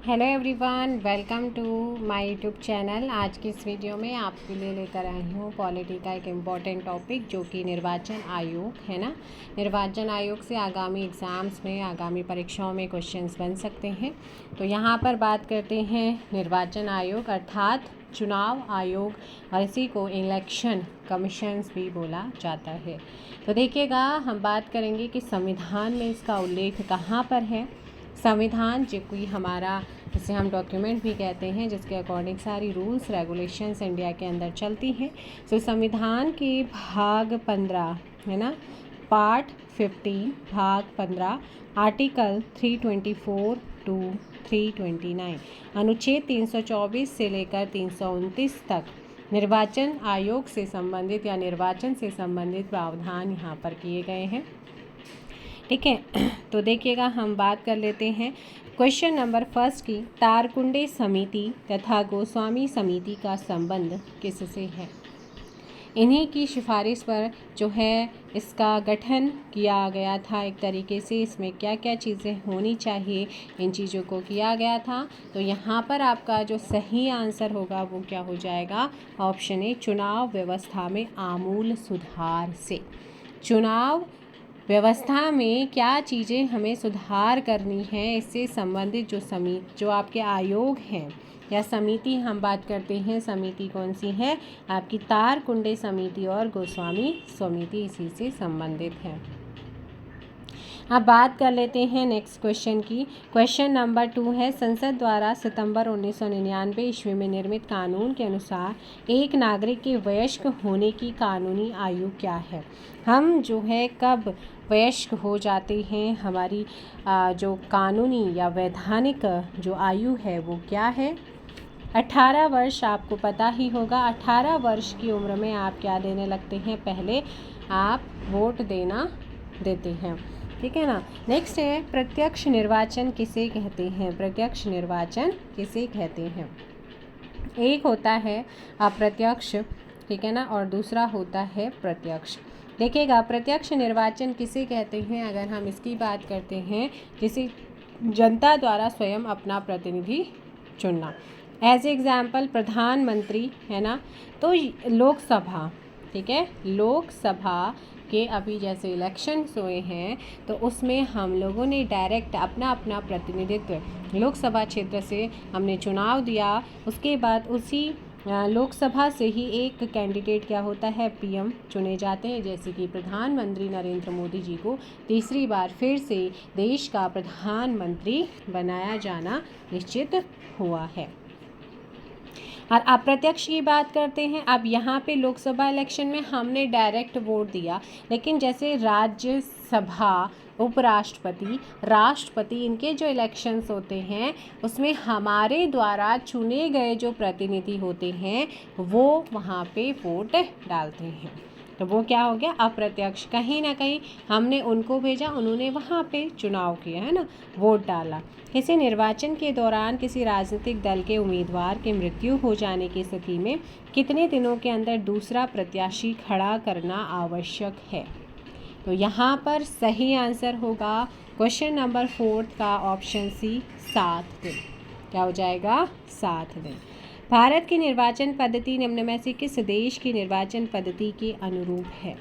Hello everyone, welcome to my YouTube channel. आज की इस वीडियो में आपके लिए लेकर आई हूँ पॉलिटी का एक इम्पॉर्टेंट टॉपिक जो कि निर्वाचन आयोग है ना। निर्वाचन आयोग से आगामी एग्ज़ाम्स में, आगामी परीक्षाओं में क्वेश्चंस बन सकते हैं। तो यहाँ पर बात करते हैं निर्वाचन आयोग अर्थात चुनाव आयोग, और इसी को इलेक्शन कमीशंस भी बोला जाता है। तो देखिएगा, हम बात करेंगे कि संविधान में इसका उल्लेख कहाँ पर है। संविधान जो कि हमारा, जिसे हम डॉक्यूमेंट भी कहते हैं, जिसके अकॉर्डिंग सारी रूल्स रेगुलेशंस इंडिया के अंदर चलती हैं। तो संविधान के भाग 15 है ना, पार्ट 15 भाग 15 आर्टिकल 324 टू 329, अनुच्छेद 324 से लेकर 329 तक निर्वाचन आयोग से संबंधित या निर्वाचन से संबंधित प्रावधान यहाँ पर किए गए हैं। ठीक है, तो देखिएगा, हम बात कर लेते हैं क्वेश्चन नंबर फर्स्ट की। तारकुंडे समिति तथा गोस्वामी समिति का संबंध किससे है? इन्हीं की सिफारिश पर जो है इसका गठन किया गया था। एक तरीके से इसमें क्या क्या चीज़ें होनी चाहिए, इन चीज़ों को किया गया था। तो यहाँ पर आपका जो सही आंसर होगा वो क्या हो जाएगा? ऑप्शन ए, चुनाव व्यवस्था में आमूल सुधार से। चुनाव व्यवस्था में क्या चीज़ें हमें सुधार करनी है, इससे संबंधित जो आपके आयोग हैं या समिति हम बात करते हैं, समिति कौन सी है? आपकी तारकुंडे समिति और गोस्वामी समिति इसी से संबंधित है। अब बात कर लेते हैं नेक्स्ट क्वेश्चन की। क्वेश्चन नंबर 2 है, संसद द्वारा सितंबर 1999 ईस्वी में निर्मित कानून के अनुसार एक नागरिक के वयस्क होने की कानूनी आयु क्या है? हम जो है कब वयस्क हो जाते हैं, हमारी जो कानूनी या वैधानिक जो आयु है वो क्या है? 18 वर्ष। आपको पता ही होगा 18 वर्ष की उम्र में आप क्या देने लगते हैं? पहले आप वोट देते हैं। ठीक है ना। नेक्स्ट है, प्रत्यक्ष निर्वाचन किसे कहते हैं? प्रत्यक्ष निर्वाचन किसे कहते हैं? एक होता है अप्रत्यक्ष, ठीक है ना, और दूसरा होता है प्रत्यक्ष। देखिएगा, प्रत्यक्ष निर्वाचन किसे कहते हैं? अगर हम इसकी बात करते हैं, किसी जनता द्वारा स्वयं अपना प्रतिनिधि चुनना। एज एग्जाम्पल प्रधानमंत्री है ना, तो लोकसभा, ठीक है, लोकसभा के अभी जैसे इलेक्शंस हुए हैं तो उसमें हम लोगों ने डायरेक्ट अपना अपना प्रतिनिधित्व लोकसभा क्षेत्र से हमने चुनाव दिया। उसके बाद उसी लोकसभा से ही एक कैंडिडेट क्या होता है? पीएम चुने जाते हैं। जैसे कि प्रधानमंत्री नरेंद्र मोदी जी को तीसरी बार फिर से देश का प्रधानमंत्री बनाया जाना निश्चित हुआ है। और अप्रत्यक्ष की बात करते हैं। अब यहाँ पे लोकसभा इलेक्शन में हमने डायरेक्ट वोट दिया, लेकिन जैसे राज्यसभा, उपराष्ट्रपति, राष्ट्रपति, इनके जो इलेक्शंस होते हैं उसमें हमारे द्वारा चुने गए जो प्रतिनिधि होते हैं वो वहाँ पे वोट डालते हैं। तो वो क्या हो गया? अप्रत्यक्ष। कहीं ना कहीं हमने उनको भेजा, उन्होंने वहाँ पे चुनाव किया, है ना, वोट डाला। किसी निर्वाचन के दौरान किसी राजनीतिक दल के उम्मीदवार की मृत्यु हो जाने की स्थिति में कितने दिनों के अंदर दूसरा प्रत्याशी खड़ा करना आवश्यक है? तो यहाँ पर सही आंसर होगा क्वेश्चन नंबर 4 का ऑप्शन सी, 7 दिन। क्या हो जाएगा? 7 दिन। भारत की निर्वाचन पद्धति निम्न में से किस देश की निर्वाचन पद्धति के अनुरूप है?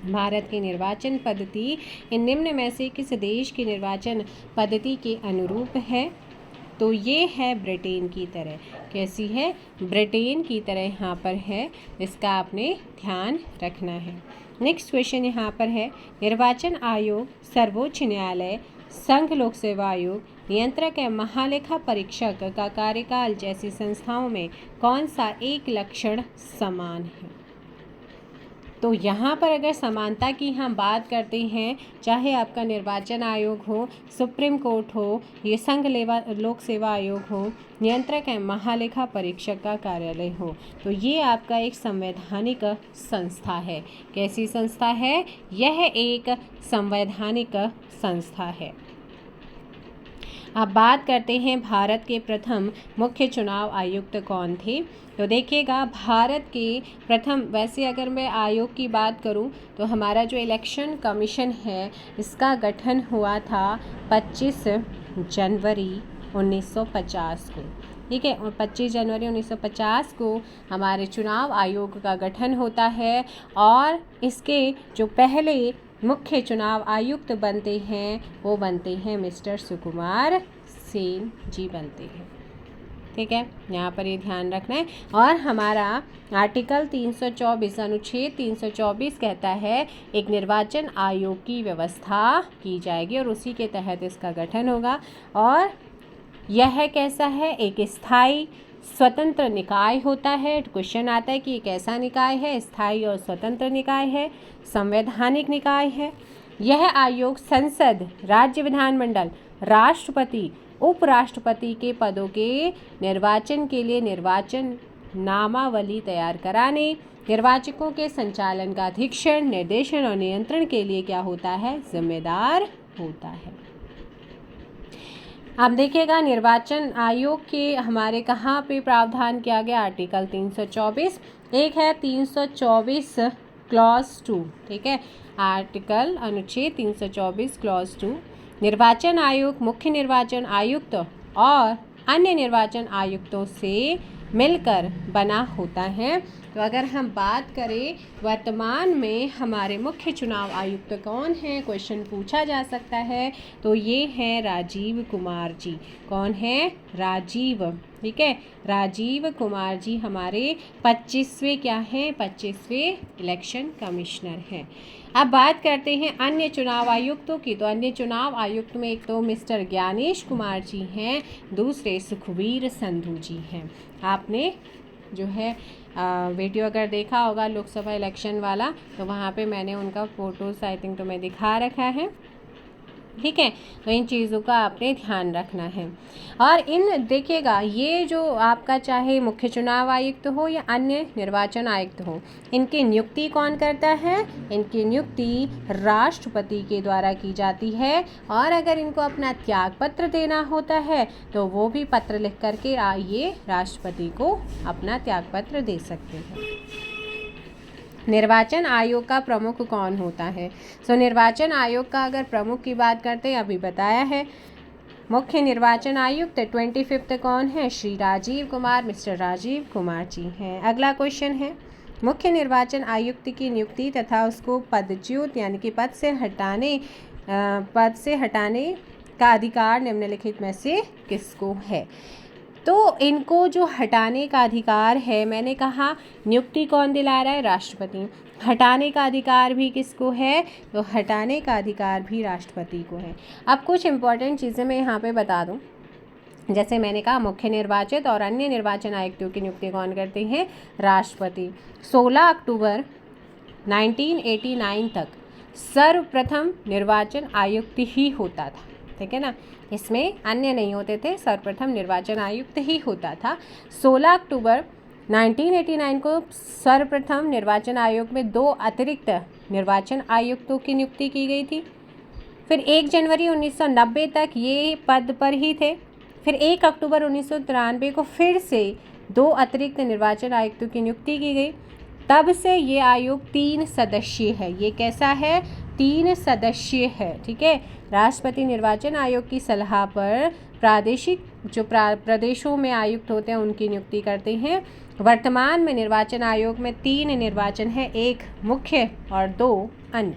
भारत की निर्वाचन पद्धति इन निम्न में से किस देश की निर्वाचन पद्धति के अनुरूप है? तो ये है ब्रिटेन की तरह। कैसी है? ब्रिटेन की तरह यहाँ पर है, इसका आपने ध्यान रखना है। नेक्स्ट क्वेश्चन यहाँ पर है, निर्वाचन आयोग, सर्वोच्च न्यायालय, संघ लोक सेवा आयोग, नियंत्रक एवं महालेखा परीक्षक का कार्यकाल जैसी संस्थाओं में कौन सा एक लक्षण समान है? तो यहाँ पर अगर समानता की हम बात करते हैं, चाहे आपका निर्वाचन आयोग हो, सुप्रीम कोर्ट हो, ये संघ लोक सेवा आयोग हो, नियंत्रक एवं महालेखा परीक्षक का कार्यालय हो, तो ये आपका एक संवैधानिक संस्था है। कैसी संस्था है? यह एक संवैधानिक संस्था है। अब बात करते हैं भारत के प्रथम मुख्य चुनाव आयुक्त कौन थे? तो देखिएगा, भारत के प्रथम, वैसे अगर मैं आयोग की बात करूं तो हमारा जो इलेक्शन कमीशन है इसका गठन हुआ था 25 जनवरी 1950 को। ठीक है, और 25 जनवरी 1950 को हमारे चुनाव आयोग का गठन होता है और इसके जो पहले मुख्य चुनाव आयुक्त बनते हैं वो बनते हैं मिस्टर सुकुमार सेन जी बनते हैं। ठीक है, यहाँ पर ये ध्यान रखना है। और हमारा आर्टिकल 324 अनुच्छेद 324 कहता है एक निर्वाचन आयोग की व्यवस्था की जाएगी और उसी के तहत इसका गठन होगा। और यह कैसा है, एक स्थायी स्वतंत्र निकाय होता है। क्वेश्चन आता है कि ये कैसा निकाय है, स्थायी और स्वतंत्र निकाय है, संवैधानिक निकाय है। यह आयोग संसद, राज्य विधानमंडल, राष्ट्रपति, उपराष्ट्रपति के पदों के निर्वाचन के लिए निर्वाचन नामावली तैयार कराने, निर्वाचकों के संचालन का अधीक्षण, निर्देशन और नियंत्रण के लिए क्या होता है, जिम्मेदार होता है। अब देखिएगा निर्वाचन आयोग के हमारे कहाँ पे प्रावधान किया गया, आर्टिकल 324। एक है 324 क्लॉज 2। ठीक है, आर्टिकल अनुच्छेद 324 क्लॉज 2, निर्वाचन आयोग मुख्य निर्वाचन आयुक्त और अन्य निर्वाचन आयुक्तों से मिलकर बना होता है। तो अगर हम बात करें वर्तमान में हमारे मुख्य चुनाव आयुक्त कौन हैं, क्वेश्चन पूछा जा सकता है, तो ये हैं राजीव कुमार जी। कौन है, राजीव। ठीक है, राजीव कुमार जी हमारे 25वें क्या हैं, 25वें इलेक्शन कमिश्नर हैं। अब बात करते हैं अन्य चुनाव आयुक्तों की। तो अन्य चुनाव आयुक्त में एक तो मिस्टर ज्ञानेश कुमार जी हैं, दूसरे सुखवीर संधू जी हैं। आपने जो है वीडियो अगर देखा होगा लोकसभा इलेक्शन वाला, तो वहाँ पे मैंने उनका फ़ोटोज़ आई थिंक तो मैं दिखा रखा है। ठीक है, तो इन चीज़ों का आपने ध्यान रखना है। और इन देखिएगा ये जो आपका चाहे मुख्य चुनाव आयुक्त हो या अन्य निर्वाचन आयुक्त हो, इनकी नियुक्ति कौन करता है, इनकी नियुक्ति राष्ट्रपति के द्वारा की जाती है। और अगर इनको अपना त्याग पत्र देना होता है तो वो भी पत्र लिख करके ये राष्ट्रपति को अपना त्याग पत्र दे सकते हैं। निर्वाचन आयोग का प्रमुख कौन होता है, निर्वाचन आयोग का अगर प्रमुख की बात करते हैं, अभी बताया है मुख्य निर्वाचन आयुक्त 25 कौन है, श्री राजीव कुमार, मिस्टर राजीव कुमार जी हैं। अगला क्वेश्चन है मुख्य निर्वाचन आयुक्त की नियुक्ति तथा उसको पदच्युत यानी कि पद से हटाने का अधिकार निम्नलिखित में से किसको है। तो इनको जो हटाने का अधिकार है, मैंने कहा नियुक्ति कौन दिला रहा है, राष्ट्रपति। हटाने का अधिकार भी किसको है, तो हटाने का अधिकार भी राष्ट्रपति को है। अब कुछ इम्पॉर्टेंट चीज़ें मैं यहाँ पे बता दूँ। जैसे मैंने कहा मुख्य निर्वाचित और अन्य निर्वाचन आयुक्तों की नियुक्ति कौन करते हैं, राष्ट्रपति। 16 अक्टूबर 1989 तक सर्वप्रथम निर्वाचन आयुक्त ही होता था। ठीक है ना, इसमें अन्य नहीं होते थे, सर्वप्रथम निर्वाचन आयुक्त ही होता था। 16 अक्टूबर 1989 को सर्वप्रथम निर्वाचन आयोग में 2 अतिरिक्त निर्वाचन आयुक्तों की नियुक्ति की गई थी। फिर 1 जनवरी 1990 तक ये पद पर ही थे। फिर 1 अक्टूबर 1993 को फिर से 2 अतिरिक्त निर्वाचन आयुक्तों की नियुक्ति की गई। तब से ये आयोग 3 सदस्यीय है। ये कैसा है, 3 सदस्यीय है। ठीक है, राष्ट्रपति निर्वाचन आयोग की सलाह पर प्रादेशिक जो प्रदेशों में आयुक्त होते हैं उनकी नियुक्ति करते हैं। वर्तमान में निर्वाचन आयोग में 3 निर्वाचन है, 1 मुख्य और 2 अन्य।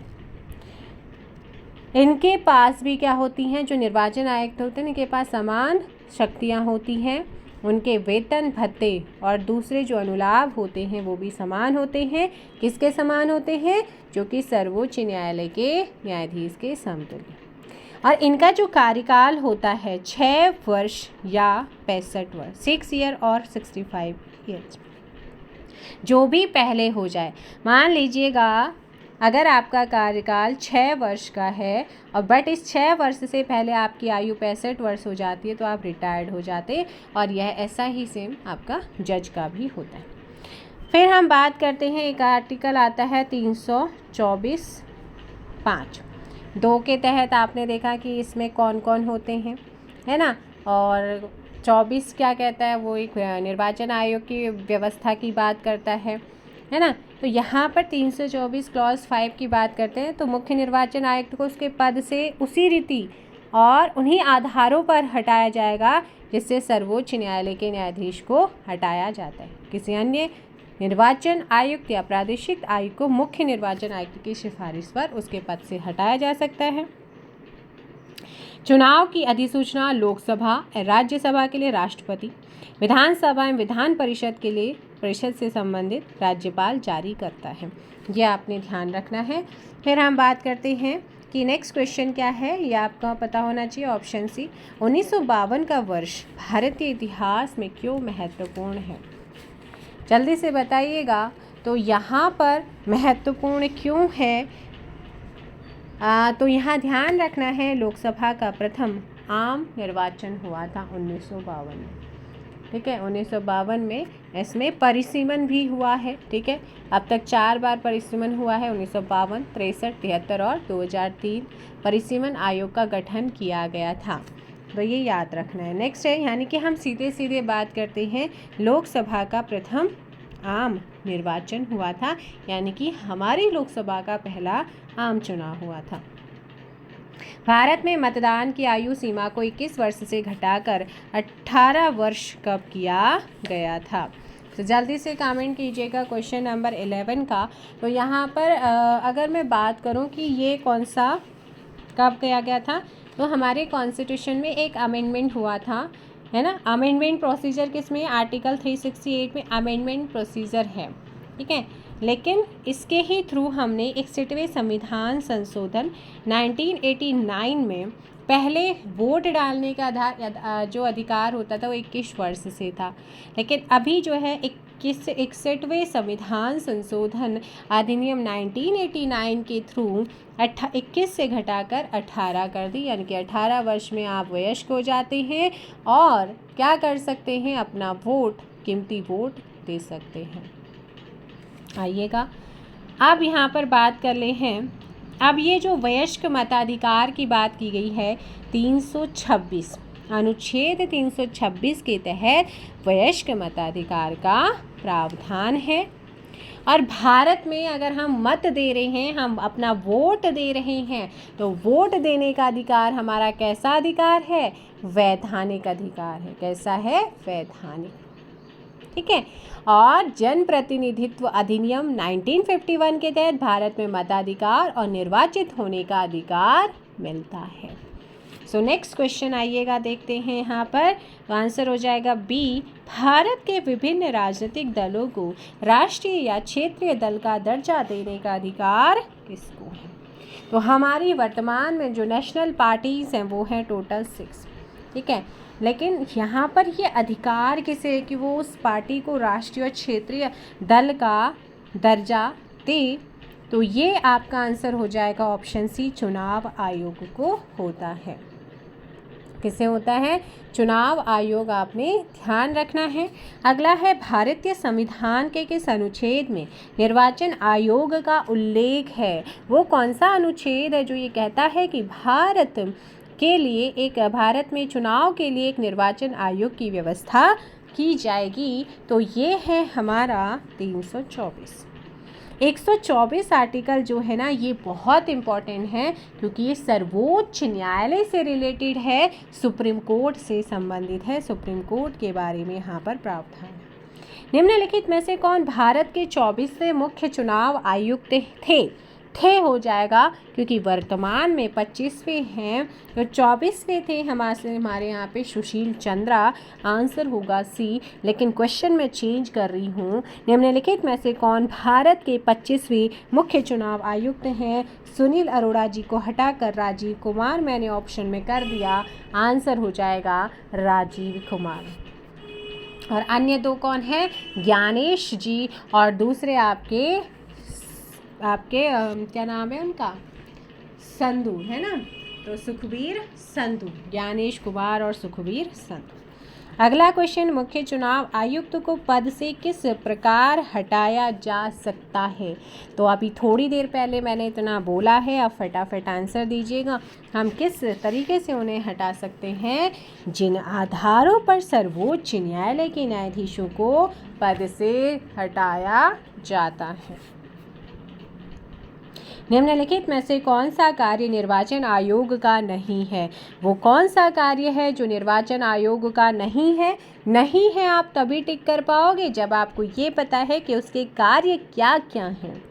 इनके पास भी क्या होती हैं, जो निर्वाचन आयुक्त होते हैं इनके पास समान शक्तियां होती हैं। उनके वेतन भत्ते और दूसरे जो अनुलाभ होते हैं वो भी समान होते हैं। किसके समान होते हैं, जो कि सर्वोच्च न्यायालय के न्यायाधीश के समतुल्य। और इनका जो कार्यकाल होता है 6 वर्ष या 65 वर्ष, 6 ईयर और 65 ईयर्स, जो भी पहले हो जाए। मान लीजिएगा अगर आपका कार्यकाल 6 वर्ष का है और बट इस 6 वर्ष से पहले आपकी आयु 65 वर्ष हो जाती है तो आप रिटायर्ड हो जाते। और यह ऐसा ही सेम आपका जज का भी होता है। फिर हम बात करते हैं, एक आर्टिकल आता है 324(5). 2 के तहत आपने देखा कि इसमें कौन कौन होते हैं, है ना। और 24 क्या कहता है, वो एक निर्वाचन आयोग की व्यवस्था की बात करता है ना। तो यहाँ पर 324 क्लॉज 5 की बात करते हैं। तो मुख्य निर्वाचन आयुक्त को उसके पद से उसी रीति और उन्हीं आधारों पर हटाया जाएगा जिससे सर्वोच्च न्यायालय के न्यायाधीश को हटाया जाता है। किसी अन्य निर्वाचन आयुक्त या प्रादेशिक आयुक्त को मुख्य निर्वाचन आयुक्त की सिफारिश पर उसके पद से हटाया जा सकता है। चुनाव की अधिसूचना लोकसभा और राज्यसभा के लिए राष्ट्रपति, विधानसभा एवं विधान परिषद के लिए परिषद से संबंधित राज्यपाल जारी करता है। यह आपने ध्यान रखना है। फिर हम बात करते हैं कि नेक्स्ट क्वेश्चन क्या है, यह आपको पता होना चाहिए। ऑप्शन सी, 1952 का वर्ष भारतीय इतिहास में क्यों महत्वपूर्ण है? जल्दी से बताइएगा। तो यहाँ पर महत्वपूर्ण क्यों है? तो यहाँ ध्यान रखना है, लोकसभा का प्रथम आम निर्वाचन हुआ था 1952 में। ठीक है, 1952 में इसमें परिसीमन भी हुआ है। ठीक है, अब तक 4 बार परिसीमन हुआ है, 1952, 63, 73 और 2003 परिसीमन आयोग का गठन किया गया था। तो ये याद रखना है। नेक्स्ट है, यानी कि हम सीधे सीधे बात करते हैं, लोकसभा का प्रथम आम निर्वाचन हुआ था, यानी कि हमारी लोकसभा का पहला आम चुनाव हुआ था। भारत में मतदान की आयु सीमा को 21 वर्ष से घटाकर 18 वर्ष कब किया गया था? तो जल्दी से कमेंट कीजिएगा क्वेश्चन नंबर 11 का। तो यहाँ पर अगर मैं बात करूँ कि ये कौन सा कब किया गया था, तो हमारे कॉन्स्टिट्यूशन में एक अमेंडमेंट हुआ था, है ना। अमेंडमेंट प्रोसीजर किसमें? आर्टिकल 368 में अमेंडमेंट प्रोसीजर है। ठीक है, लेकिन इसके ही थ्रू हमने 61वें संविधान संशोधन 1989 में पहले वोट डालने का जो अधिकार होता था वो 21 वर्ष से था, लेकिन अभी जो है 61वें संविधान संशोधन अधिनियम 1989 के थ्रू 21 से घटाकर 18 कर दी, यानी कि 18 वर्ष में आप वयस्क हो जाते हैं और क्या कर सकते हैं? अपना वोट, कीमती वोट दे सकते हैं। आइएगा, अब यहाँ पर बात कर ले हैं। अब ये जो वयस्क मताधिकार की बात की गई है, 326 अनुच्छेद 326 के तहत वयस्क मताधिकार का प्रावधान है। और भारत में अगर हम मत दे रहे हैं, हम अपना वोट दे रहे हैं, तो वोट देने का अधिकार हमारा कैसा अधिकार है? वैधानिक अधिकार है। कैसा है? वैधानिक। ठीक है, और जन प्रतिनिधित्व अधिनियम 1951 के तहत भारत में मताधिकार और निर्वाचित होने का अधिकार मिलता है। सो नेक्स्ट क्वेश्चन आइएगा, देखते हैं यहाँ पर। तो आंसर हो जाएगा बी, भारत के विभिन्न राजनीतिक दलों को राष्ट्रीय या क्षेत्रीय दल का दर्जा देने का अधिकार किसको है? तो हमारी वर्तमान में जो नेशनल पार्टीज हैं वो हैं टोटल 6। ठीक है, लेकिन यहाँ पर ये अधिकार किसे है कि वो उस पार्टी को राष्ट्रीय और क्षेत्रीय दल का दर्जा दे? तो ये आपका आंसर हो जाएगा ऑप्शन सी, चुनाव आयोग को होता है। किसे होता है? चुनाव आयोग, आपने ध्यान रखना है। अगला है, भारतीय संविधान के किस अनुच्छेद में निर्वाचन आयोग का उल्लेख है? वो कौन सा अनुच्छेद है जो ये कहता है कि भारत में चुनाव के लिए एक निर्वाचन आयोग की व्यवस्था की जाएगी? तो ये है हमारा 324। 124 आर्टिकल जो है ना, ये बहुत इम्पॉर्टेंट है क्योंकि ये सर्वोच्च न्यायालय से रिलेटेड है, सुप्रीम कोर्ट से संबंधित है। सुप्रीम कोर्ट के बारे में यहाँ पर प्रावधान है। निम्नलिखित में से कौन भारत के 24वें मुख्य चुनाव आयुक्त थे हो जाएगा, क्योंकि वर्तमान में 25वें हैं, तो 24वें थे हमारे यहाँ पे सुशील चंद्रा। आंसर होगा सी, लेकिन क्वेश्चन मैं चेंज कर रही हूँ। निम्नलिखित में से कौन भारत के 25वें मुख्य चुनाव आयुक्त हैं? सुनील अरोड़ा जी को हटाकर राजीव कुमार मैंने ऑप्शन में कर दिया। आंसर हो जाएगा राजीव कुमार। और अन्य दो कौन हैं? ज्ञानेश जी और दूसरे आपके क्या नाम है उनका? संधू, है ना। तो सुखबीर संधू, ज्ञानेश कुमार और सुखबीर संधू। अगला क्वेश्चन, मुख्य चुनाव आयुक्त को पद से किस प्रकार हटाया जा सकता है? तो अभी थोड़ी देर पहले मैंने इतना बोला है, अब फटाफट आंसर दीजिएगा। हम किस तरीके से उन्हें हटा सकते हैं? जिन आधारों पर सर्वोच्च न्यायालय के न्यायाधीशों को पद से हटाया जाता है। निम्नलिखित में से कौन सा कार्य निर्वाचन आयोग का नहीं है? वो कौन सा कार्य है जो निर्वाचन आयोग का नहीं है? नहीं है आप तभी टिक कर पाओगे जब आपको ये पता है कि उसके कार्य क्या क्या हैं।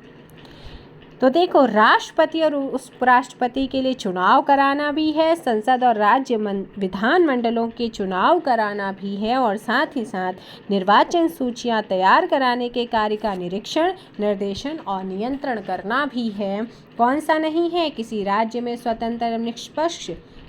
तो देखो, राष्ट्रपति और उपराष्ट्रपति के लिए चुनाव कराना भी है, संसद और राज्य विधानमंडलों के चुनाव कराना भी है, और साथ ही साथ निर्वाचन सूचियां तैयार कराने के कार्य का निरीक्षण, निर्देशन और नियंत्रण करना भी है। कौन सा नहीं है? किसी राज्य में स्वतंत्र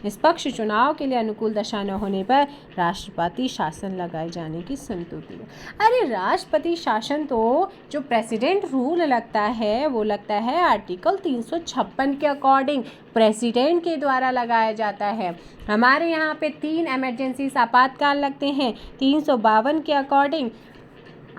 निष्पक्ष चुनाव के लिए अनुकूल दशा न होने पर राष्ट्रपति शासन लगाए जाने की संस्तुति है। अरे राष्ट्रपति शासन तो जो प्रेसिडेंट रूल लगता है वो लगता है आर्टिकल 356 के अकॉर्डिंग प्रेसिडेंट के द्वारा लगाया जाता है। हमारे यहाँ पे 3 इमरजेंसी आपातकाल लगते हैं 352 के अकॉर्डिंग।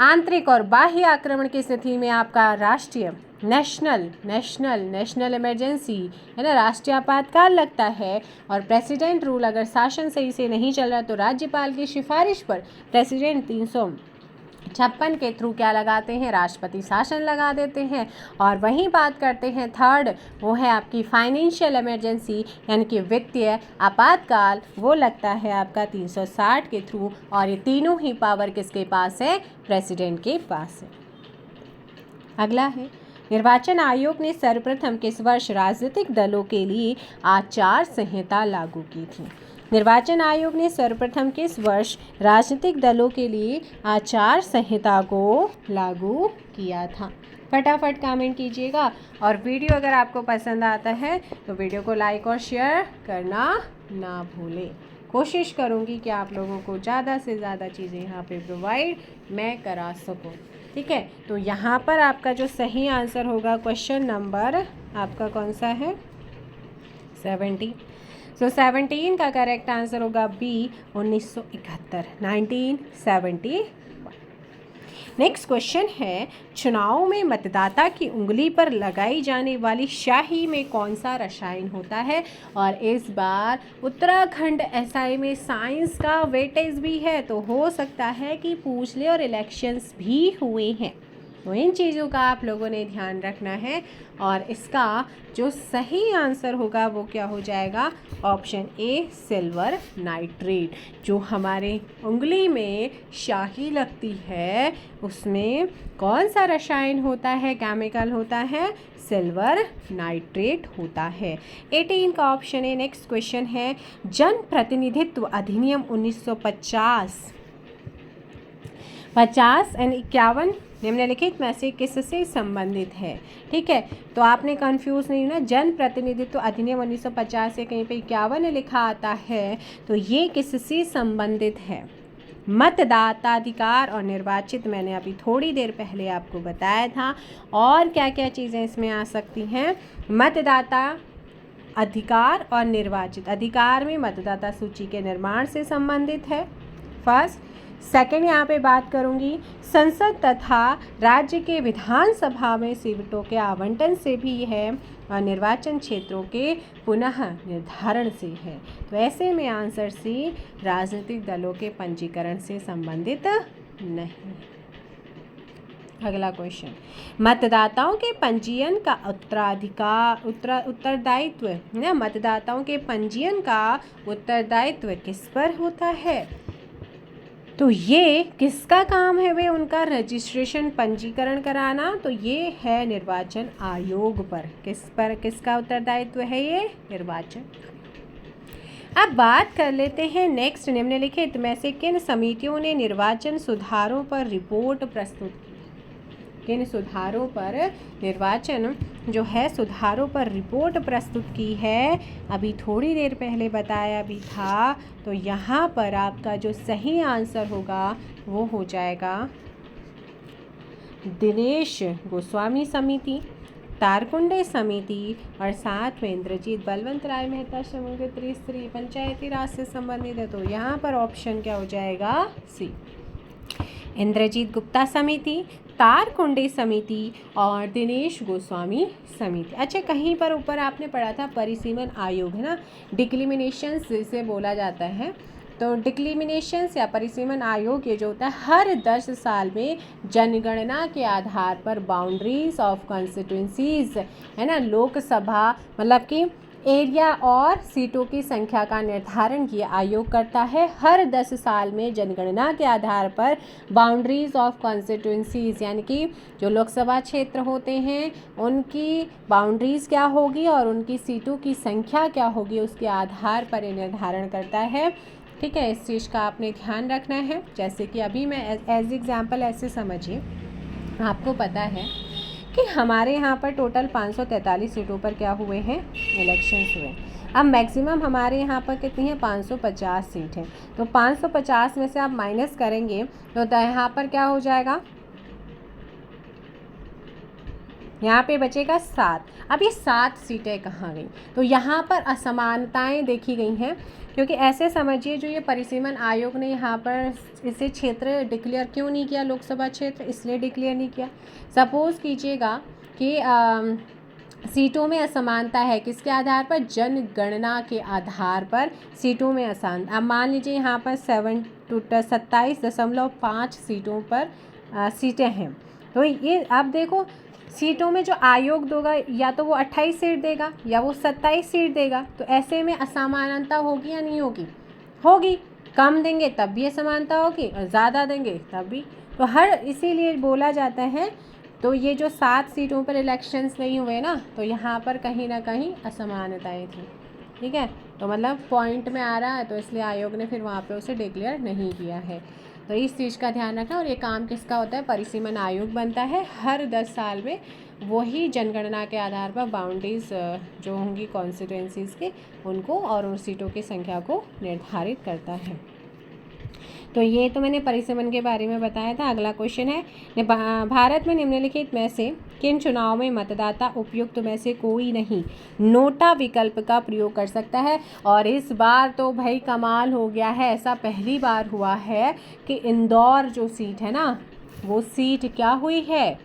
आंतरिक और बाह्य आक्रमण की स्थिति में आपका राष्ट्रीय नेशनल इमरजेंसी है ना, राष्ट्रीय आपातकाल लगता है। और प्रेसिडेंट रूल अगर शासन सही से नहीं चल रहा तो राज्यपाल की सिफारिश पर प्रेसिडेंट 356 के थ्रू क्या लगाते हैं? राष्ट्रपति शासन लगा देते हैं। और वहीं बात करते हैं थर्ड, वो है आपकी फाइनेंशियल इमरजेंसी यानी कि वित्तीय आपातकाल, वो लगता है आपका 360 के थ्रू। और ये तीनों ही पावर किसके पास है? प्रेसिडेंट के पास है। अगला है, निर्वाचन आयोग ने सर्वप्रथम किस वर्ष राजनीतिक दलों के लिए आचार संहिता लागू की थी? निर्वाचन आयोग ने सर्वप्रथम किस वर्ष राजनीतिक दलों के लिए आचार संहिता को लागू किया था? फटाफट कमेंट कीजिएगा। और वीडियो अगर आपको पसंद आता है तो वीडियो को लाइक और शेयर करना ना भूलें। कोशिश करूँगी कि आप लोगों को ज़्यादा से ज़्यादा चीज़ें यहाँ पे प्रोवाइड मैं करा सकूँ। ठीक है, तो यहाँ पर आपका जो सही आंसर होगा क्वेश्चन नंबर आपका कौन सा है? 17। सो 17 का करेक्ट आंसर होगा बी 1971। नेक्स्ट क्वेश्चन है, चुनाव में मतदाता की उंगली पर लगाई जाने वाली स्याही में कौन सा रसायन होता है? और इस बार उत्तराखंड एसआई में साइंस का वेटेज भी है, तो हो सकता है कि पूछ ले और इलेक्शंस भी हुए हैं। तो इन चीज़ों का आप लोगों ने ध्यान रखना है। और इसका जो सही आंसर होगा वो क्या हो जाएगा? Option A silver nitrate. जो हमारे उंगली में स्याही लगती है उसमें कौन सा रसायन होता है, केमिकल होता है? सिल्वर नाइट्रेट होता है। 18 का ऑप्शन है। नेक्स्ट क्वेश्चन है, जन प्रतिनिधित्व अधिनियम 1950 एंड 51 निम्नलिखित में से किससे संबंधित है? ठीक है, तो आपने कंफ्यूज नहीं होना। जन प्रतिनिधित्व अधिनियम 1950 से कहीं पे 51 लिखा आता है तो ये किससे संबंधित है? मतदाताधिकार और निर्वाचित, मैंने अभी थोड़ी देर पहले आपको बताया था। और क्या क्या चीज़ें इसमें आ सकती हैं? मतदाता अधिकार और निर्वाचित। अधिकार में मतदाता सूची के निर्माण से संबंधित है फर्स्ट। सेकंड यहाँ पे बात करूँगी संसद तथा राज्य के विधानसभा में सीटों के आवंटन से भी है, और निर्वाचन क्षेत्रों के पुनः निर्धारण से है। तो ऐसे में आंसर सी राजनीतिक दलों के पंजीकरण से संबंधित नहीं। अगला क्वेश्चन, मतदाताओं के पंजीयन का उत्तरदायित्व ना, मतदाताओं के पंजीयन का उत्तरदायित्व किस पर होता है? तो ये किसका काम है? वे उनका रजिस्ट्रेशन पंजीकरण कराना, तो ये है निर्वाचन आयोग पर। किसका उत्तरदायित्व है? ये निर्वाचन। अब बात कर लेते हैं नेक्स्ट, निम्नलिखित में से किन समितियों ने निर्वाचन सुधारों पर रिपोर्ट प्रस्तुत की? किन सुधारों पर निर्वाचन जो है सुधारों पर रिपोर्ट प्रस्तुत की है? अभी थोड़ी देर पहले बताया भी था। तो यहाँ पर आपका जो सही आंसर होगा वो हो जाएगा दिनेश गोस्वामी समिति, तारकुंडे समिति, और साथ में इंद्रजीत बलवंत राय मेहता समूह त्रिस्तरीय पंचायती राज से संबंधित है। तो यहाँ पर ऑप्शन क्या हो जाएगा? सी, इंद्रजीत गुप्ता समिति, तारकुंडे समिति और दिनेश गोस्वामी समिति। अच्छा, कहीं पर ऊपर आपने पढ़ा था परिसीमन आयोग है ना, डिक्लिमिनेशन से बोला जाता है। तो डिक्लिमिनेशंस या परिसीमन आयोग ये जो होता है हर 10 साल में जनगणना के आधार पर बाउंड्रीज ऑफ कॉन्स्टिट्यूंसीज, है ना, लोकसभा मतलब कि एरिया और सीटों की संख्या का निर्धारण ये आयोग करता है। हर 10 साल में जनगणना के आधार पर बाउंड्रीज ऑफ कॉन्स्टिट्यूंसीज यानी कि जो लोकसभा क्षेत्र होते हैं उनकी बाउंड्रीज क्या होगी और उनकी सीटों की संख्या क्या होगी उसके आधार पर ये निर्धारण करता है। ठीक है, इस चीज़ का आपने ध्यान रखना है। जैसे कि अभी मैं एज एग्जाम्पल ऐसे समझिए, आपको पता है कि हमारे यहाँ पर टोटल 543 सीटों पर क्या हुए हैं, इलेक्शंस हुए। अब मैक्सिमम हमारे यहाँ पर कितनी है, 550 सीट है। तो 550 में से आप माइनस करेंगे तो यहाँ पर क्या हो जाएगा, यहाँ पे बचेगा 7। अब ये 7 सीटें कहाँ गई, तो यहाँ पर असमानताएं देखी गई हैं। क्योंकि ऐसे समझिए, जो ये परिसीमन आयोग ने यहाँ पर इसे क्षेत्र डिक्लेयर क्यों नहीं किया, लोकसभा क्षेत्र इसलिए डिक्लेयर नहीं किया। सपोज़ कीजिएगा कि सीटों में असमानता है, किसके आधार पर, जनगणना के आधार पर सीटों में असमानता। अब मान लीजिए यहाँ पर 27.5 सीटों पर सीटें हैं। तो ये आप देखो, सीटों में जो आयोग देगा या तो वो 28 सीट देगा या वो 27 सीट देगा। तो ऐसे में असमानता होगी या नहीं होगी, होगी। कम देंगे तब भी असमानता होगी और ज़्यादा देंगे तब भी। तो हर इसीलिए बोला जाता है। तो ये जो 7 सीटों पर इलेक्शंस नहीं हुए ना, तो यहाँ पर कहीं ना कहीं असमानताएं थी। ठीक है, तो मतलब पॉइंट में आ रहा है, तो इसलिए आयोग ने फिर वहाँ पे उसे डिक्लेयर नहीं किया है। तो इस चीज़ का ध्यान रखना। और ये काम किसका होता है, परिसीमन आयोग बनता है। हर 10 साल में वही जनगणना के आधार पर बाउंड्रीज जो होंगी कॉन्स्टिट्यूंसीज़ के, उनको और उन सीटों की संख्या को निर्धारित करता है। तो ये तो मैंने परिसीमन के बारे में बताया था। अगला क्वेश्चन है, भारत में निम्नलिखित में से किन चुनाव में मतदाता उपयुक्त में से कोई नहीं नोटा विकल्प का प्रयोग कर सकता है। और इस बार तो भाई कमाल हो गया है, ऐसा पहली बार हुआ है कि इंदौर जो सीट है ना, वो सीट क्या हुई है,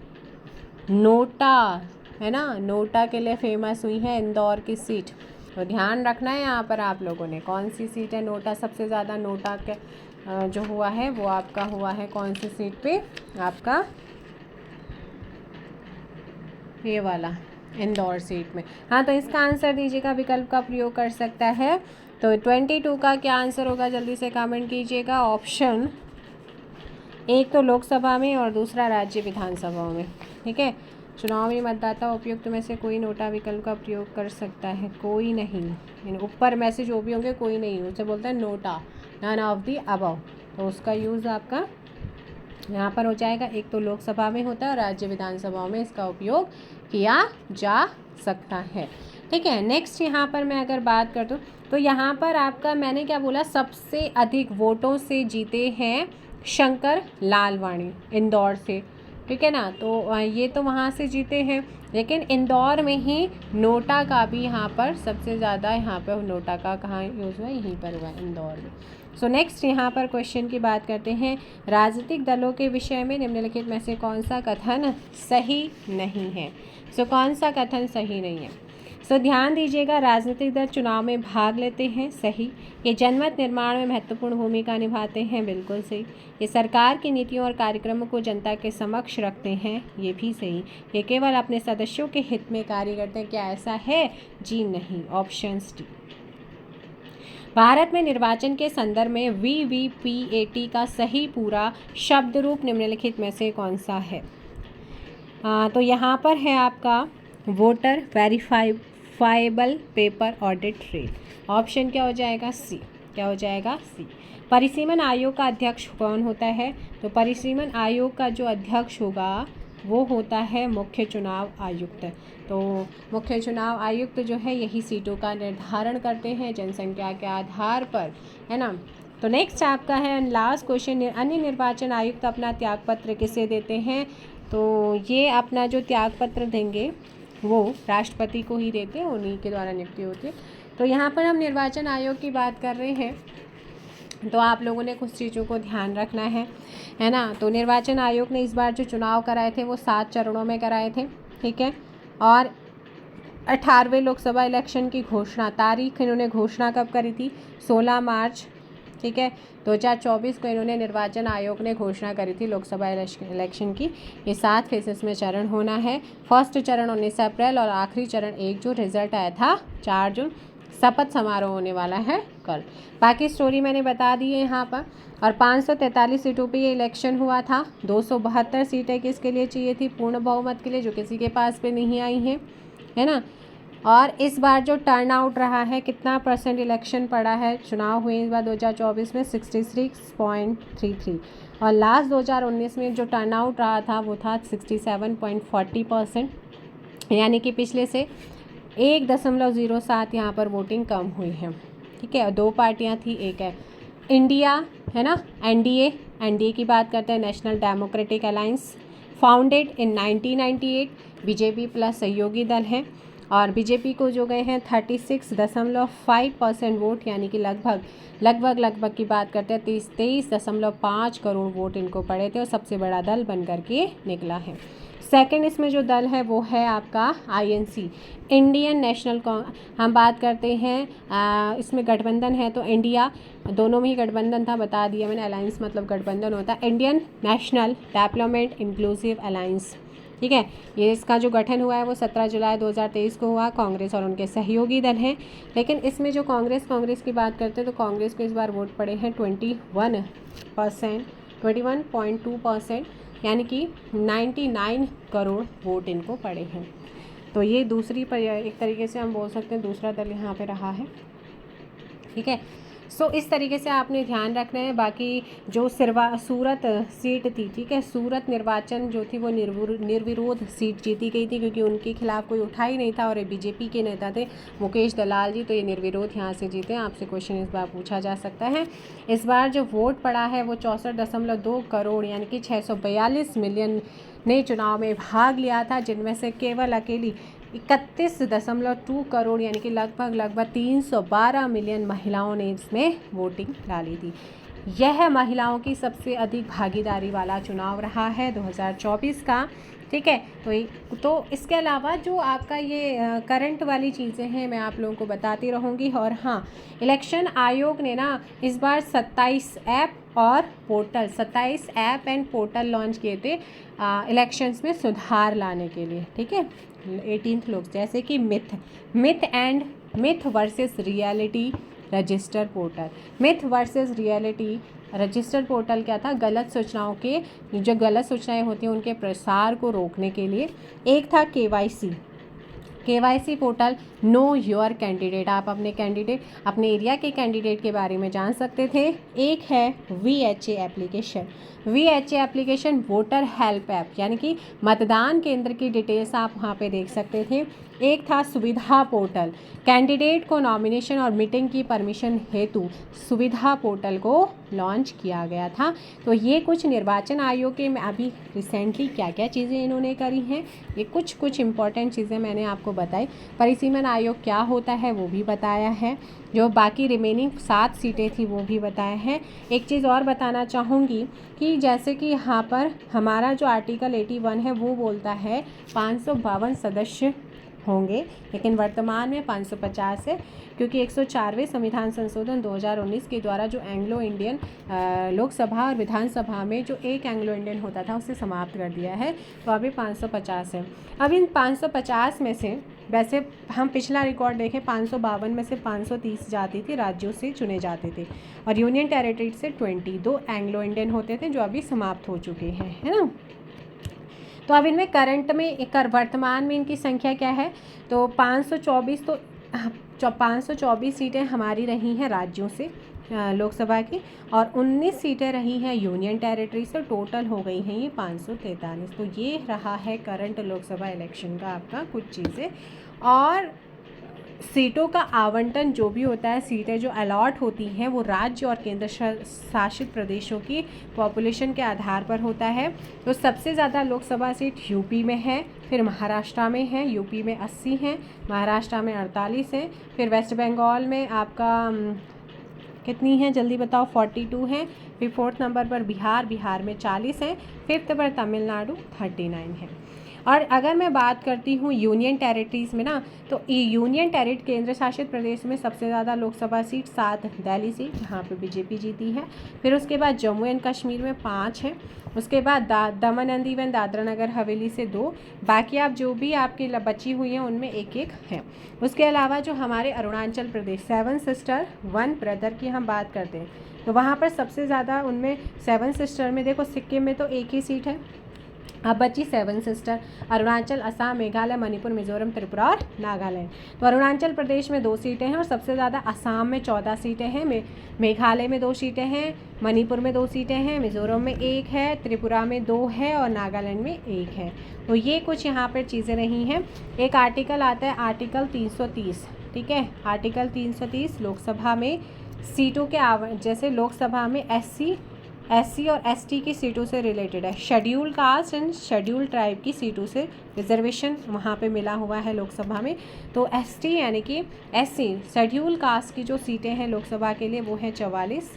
नोटा, है ना, नोटा के लिए फेमस हुई है इंदौर की सीट। तो ध्यान रखना है यहाँ पर आप लोगों ने, कौन सी सीट है नोटा, सबसे ज़्यादा नोटा के जो हुआ है वो आपका हुआ है कौन सी सीट पे, आपका ये वाला इंदौर सीट में। हाँ, तो इसका आंसर दीजिएगा, विकल्प का प्रयोग कर सकता है। तो 22 का क्या आंसर होगा, जल्दी से कमेंट कीजिएगा। ऑप्शन एक तो लोकसभा में और दूसरा राज्य विधानसभाओं में। ठीक है, चुनावी मतदाता उपयुक्त में से कोई नोटा विकल्प का प्रयोग कर सकता है, कोई नहीं। ऊपर में से जो भी होंगे कोई नहीं, उसे बोलते हैं NOTA, none of the above. तो उसका यूज़ आपका यहाँ पर हो जाएगा। एक तो लोकसभा में होता है और राज्य विधानसभाओं में इसका उपयोग किया जा सकता है। ठीक है, नेक्स्ट यहाँ पर मैं अगर बात कर दूँ तो यहाँ पर आपका मैंने क्या बोला, सबसे अधिक वोटों से जीते हैं शंकर लालवानी इंदौर से। ठीक है ना, तो ये तो वहाँ से जीते हैं, लेकिन इंदौर में ही नोटा का भी यहाँ पर सबसे ज़्यादा, यहाँ पर नोटा का कहाँ यूज़ हुआ, यहीं पर हुआ इंदौर में। सो नेक्स्ट यहाँ पर क्वेश्चन की बात करते हैं, राजनीतिक दलों के विषय में निम्नलिखित में से कौन सा कथन सही नहीं है। सो कौन सा कथन सही नहीं है, सो ध्यान दीजिएगा, राजनीतिक दल चुनाव में भाग लेते हैं, सही। ये जनमत निर्माण में महत्वपूर्ण भूमिका निभाते हैं, बिल्कुल सही। ये सरकार की नीतियों और कार्यक्रमों को जनता के समक्ष रखते हैं, ये भी सही। ये केवल अपने सदस्यों के हित में कार्य करते हैं, क्या ऐसा है, जी नहीं, ऑप्शन डी। भारत में निर्वाचन के संदर्भ में VVPAT का सही पूरा शब्द रूप निम्नलिखित में से कौन सा है। तो यहाँ पर है आपका voter verifiable paper audit trail. Option क्या हो जाएगा, सी। क्या हो जाएगा, सी। परिसीमन आयोग का अध्यक्ष कौन होता है, तो परिसीमन आयोग का जो अध्यक्ष होगा वो होता है मुख्य चुनाव आयुक्त। तो मुख्य चुनाव आयुक्त जो है यही सीटों का निर्धारण करते हैं जनसंख्या के आधार पर, है ना। तो नेक्स्ट आपका है लास्ट क्वेश्चन, अन्य निर्वाचन आयुक्त अपना त्यागपत्र किसे देते हैं। तो ये अपना जो त्यागपत्र देंगे वो राष्ट्रपति को ही देते हैं, उन्हीं के द्वारा नियुक्ति होती है। तो यहाँ पर हम निर्वाचन आयोग की बात कर रहे हैं, तो आप लोगों ने कुछ चीज़ों को ध्यान रखना है ना। तो निर्वाचन आयोग ने इस बार जो चुनाव कराए थे वो 7 चरणों में कराए थे। ठीक है, और 18वें लोकसभा इलेक्शन की घोषणा तारीख इन्होंने घोषणा कब करी थी, 16 मार्च ठीक है। 2024 को इन्होंने निर्वाचन आयोग ने घोषणा करी थी लोकसभा इलेक्शन की। ये 7 फेजेस में चरण होना है। फर्स्ट चरण 19 अप्रैल और आखिरी चरण 1 जून, रिजल्ट आया था 4 जून। शपथ समारोह होने वाला है कल। बाकी स्टोरी मैंने बता दी है यहाँ पर। और 543 सीटों पे ये इलेक्शन हुआ था। 272 सीटें किसके लिए चाहिए थी? पूर्ण बहुमत के लिए, जो किसी के पास पे नहीं आई हैं, है ना। और इस बार जो टर्न आउट रहा है, कितना परसेंट इलेक्शन पड़ा है, चुनाव हुए इस बार 2024 में 66.33, और लास्ट 2019 में जो टर्न आउट रहा था वो था 67.40%, यानी कि पिछले से 1.07 यहाँ पर वोटिंग कम हुई है। ठीक है। 2 पार्टियाँ थी, एक है इंडिया, है ना, एनडीए की बात करते हैं, national democratic alliance, founded in 1998, BJP plus सहयोगी दल है। और बीजेपी को जो गए हैं 36.5% वोट, यानी कि लगभग की बात करते हैं 23.5 करोड़ वोट इनको पड़े थे, और सबसे बड़ा दल बन करके निकला है। सेकंड इसमें जो दल है वो है आपका आईएनसी, इंडियन नेशनल हम बात करते हैं इसमें गठबंधन है तो इंडिया, दोनों में ही गठबंधन था, बता दिया मैंने। अलायंस मतलब गठबंधन होता है, Indian national development inclusive alliance. ठीक है। ये इसका जो गठन हुआ है वो 17 जुलाई 2023 को हुआ। कांग्रेस और उनके सहयोगी दल हैं। लेकिन इसमें जो कांग्रेस की बात करते हैं तो कांग्रेस को इस बार वोट पड़े हैं 21.2%, यानी कि 99 करोड़ वोट इनको पड़े हैं। तो ये दूसरी पर एक तरीके से हम बोल सकते हैं दूसरा दल यहाँ पे रहा है। ठीक है। सो इस तरीके से आपने ध्यान रखना है। बाकी जो सूरत सीट थी, ठीक है, सूरत निर्वाचन जो थी वो निर्विरोध सीट जीती गई थी, क्योंकि उनके खिलाफ कोई उठा ही नहीं था, और ये बीजेपी के नेता थे मुकेश दलाल जी, तो ये निर्विरोध यहाँ से जीते। आपसे क्वेश्चन इस बार पूछा जा सकता है। इस बार जो वोट पड़ा है वो 64.2 करोड़, यानी कि 642 मिलियन ने चुनाव में भाग लिया था, जिनमें से केवल अकेली 31.2 करोड़, यानी कि लगभग 312 मिलियन महिलाओं ने इसमें वोटिंग डाली थी। यह महिलाओं की सबसे अधिक भागीदारी वाला चुनाव रहा है 2024 का। ठीक है। तो इसके अलावा जो आपका ये करंट वाली चीज़ें हैं मैं आप लोगों को बताती रहूँगी। और हाँ, इलेक्शन आयोग ने ना इस बार 27 ऐप एंड पोर्टल लॉन्च किए थे इलेक्शंस में सुधार लाने के लिए। ठीक है। 18 लोग, जैसे कि myth versus reality register portal. Myth versus reality register portal क्या था? गलत सूचनाओं के, जो गलत सूचनाएं होती हैं उनके प्रसार को रोकने के लिए। एक था KYC portal, know your candidate, आप अपने एरिया के कैंडिडेट के बारे में जान सकते थे। एक है VHA application, voter help app, यानी कि मतदान केंद्र की डिटेल्स आप वहाँ पे देख सकते थे। एक था सुविधा पोर्टल, कैंडिडेट को नॉमिनेशन और मीटिंग की परमिशन हेतु सुविधा पोर्टल को लॉन्च किया गया था। तो ये कुछ निर्वाचन आयोग के में अभी रिसेंटली क्या क्या चीज़ें इन्होंने करी हैं, ये कुछ इंपॉर्टेंट चीज़ें मैंने आपको बताई। परिसीमन आयोग क्या होता है वो भी बताया है, जो बाकी रिमेनिंग 7 सीटें थी वो भी बताया है। एक चीज़ और बताना चाहूँगी कि जैसे कि यहाँ पर हमारा जो आर्टिकल 81 है वो बोलता है 552 सदस्य होंगे, लेकिन वर्तमान में 550 है, क्योंकि 104वें संविधान संशोधन 2019 के द्वारा जो एंग्लो इंडियन लोकसभा और विधानसभा में जो एक एंग्लो इंडियन होता था उसे समाप्त कर दिया है, तो अभी 550 है। अब इन 550 में से, वैसे हम पिछला रिकॉर्ड देखें 552 में से 530 जाति थी राज्यों से चुने जाते थे, और यूनियन टेरिटरी से 22 एंग्लो इंडियन होते थे, जो अभी समाप्त हो चुके हैं, है ना। तो अब इनमें करंट में वर्तमान में इनकी संख्या क्या है? तो 524 सीटें हमारी रही हैं राज्यों से लोकसभा की, और 19 सीटें रही हैं यूनियन टेरिटरी से, टोटल हो गई हैं ये 543। तो ये रहा है करंट लोकसभा इलेक्शन का आपका कुछ चीज़ें। और सीटों का आवंटन जो भी होता है, सीटें जो अलॉट होती हैं वो राज्य और केंद्र शासित प्रदेशों की पॉपुलेशन के आधार पर होता है। तो सबसे ज़्यादा लोकसभा सीट यूपी में है, फिर महाराष्ट्र में है, यूपी में 80 हैं, महाराष्ट्र में 48 हैं, फिर वेस्ट बंगाल में आपका कितनी है जल्दी बताओ? 42 हैं, फिर 4th नंबर पर बिहार में 40 हैं, 5th पर तमिलनाडु 39 है। और अगर मैं बात करती हूँ यूनियन टेरिटरीज़ में ना, तो यूनियन टेरिट केंद्र शासित प्रदेश में सबसे ज़्यादा लोकसभा सीट 7 दिल्ली सीट, जहाँ पे बीजेपी जीती है। फिर उसके बाद जम्मू एंड कश्मीर में 5 हैं। उसके बाद दमन एंड दीव दादरा नगर हवेली से 2, बाकी आप जो भी आपकी बची हुई हैं उनमें 1-1 है। उसके अलावा जो हमारे अरुणाचल प्रदेश 7 सिस्टर 1 ब्रदर की हम बात करते हैं, तो वहाँ पर सबसे ज़्यादा उनमें 7 सिस्टर में देखो, सिक्किम में तो 1 ही सीट है। अब बची 7 सिस्टर अरुणाचल, असम, मेघालय, मणिपुर, मिजोरम, त्रिपुरा और नागालैंड। तो अरुणाचल प्रदेश में 2 सीटें हैं और सबसे ज़्यादा असम में 14 सीटें हैं, मेघालय में 2 सीटें हैं, मणिपुर में 2 सीटें हैं, मिजोरम में 1 है, त्रिपुरा में 2 है और नागालैंड में 1 है। तो ये कुछ यहाँ पर चीज़ें रही हैं। एक आर्टिकल आता है आर्टिकल 330, ठीक है। आर्टिकल 330 लोकसभा में सीटों के जैसे लोकसभा में एससी और एसटी की सीटों से रिलेटेड है। Schedule caste and schedule tribe की सीटों से रिजर्वेशन वहाँ पे मिला हुआ है लोकसभा में। तो एसटी यानी कि एससी शेड्यूल कास्ट की जो सीटें हैं लोकसभा के लिए वो है 84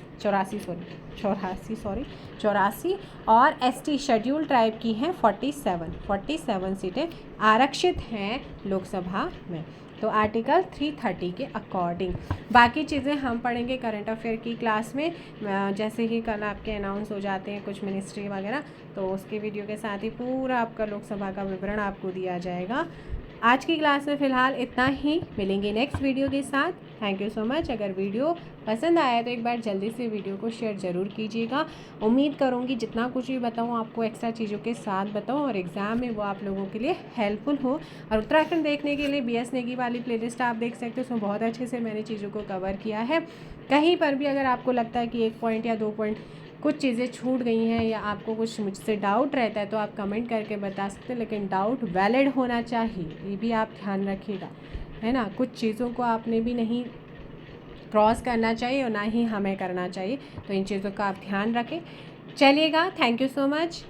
और एसटी शेड्यूल ट्राइब की हैं 47 सीटें आरक्षित हैं लोकसभा में। तो आर्टिकल 330 के अकॉर्डिंग बाकी चीज़ें हम पढ़ेंगे करंट अफेयर की क्लास में, जैसे ही कल आपके अनाउंस हो जाते हैं कुछ मिनिस्ट्री वगैरह, तो उसके वीडियो के साथ ही पूरा आपका लोकसभा का विवरण आपको दिया जाएगा। आज की क्लास में फ़िलहाल इतना ही, मिलेंगे नेक्स्ट वीडियो के साथ। Thank you so much. अगर वीडियो पसंद आया तो एक बार जल्दी से वीडियो को शेयर ज़रूर कीजिएगा। उम्मीद करूँगी जितना कुछ भी बताऊँ आपको एक्स्ट्रा चीज़ों के साथ बताऊँ और एग्ज़ाम में वो आप लोगों के लिए हेल्पफुल हो। और उत्तराखंड देखने के लिए BS नेगी वाली प्लेलिस्ट आप देख सकते हो, उसमें बहुत अच्छे से मैंने चीज़ों को कवर किया है। कहीं पर भी अगर आपको लगता है कि 1 पॉइंट या 2 पॉइंट कुछ चीज़ें छूट गई हैं या आपको कुछ मुझसे डाउट रहता है तो आप कमेंट करके बता सकते हैं, लेकिन डाउट वैलिड होना चाहिए, ये भी आप ध्यान रखिएगा, है ना। कुछ चीज़ों को आपने भी नहीं क्रॉस करना चाहिए और ना ही हमें करना चाहिए, तो इन चीज़ों का आप ध्यान रखें। चलिएगा, थैंक यू सो मच।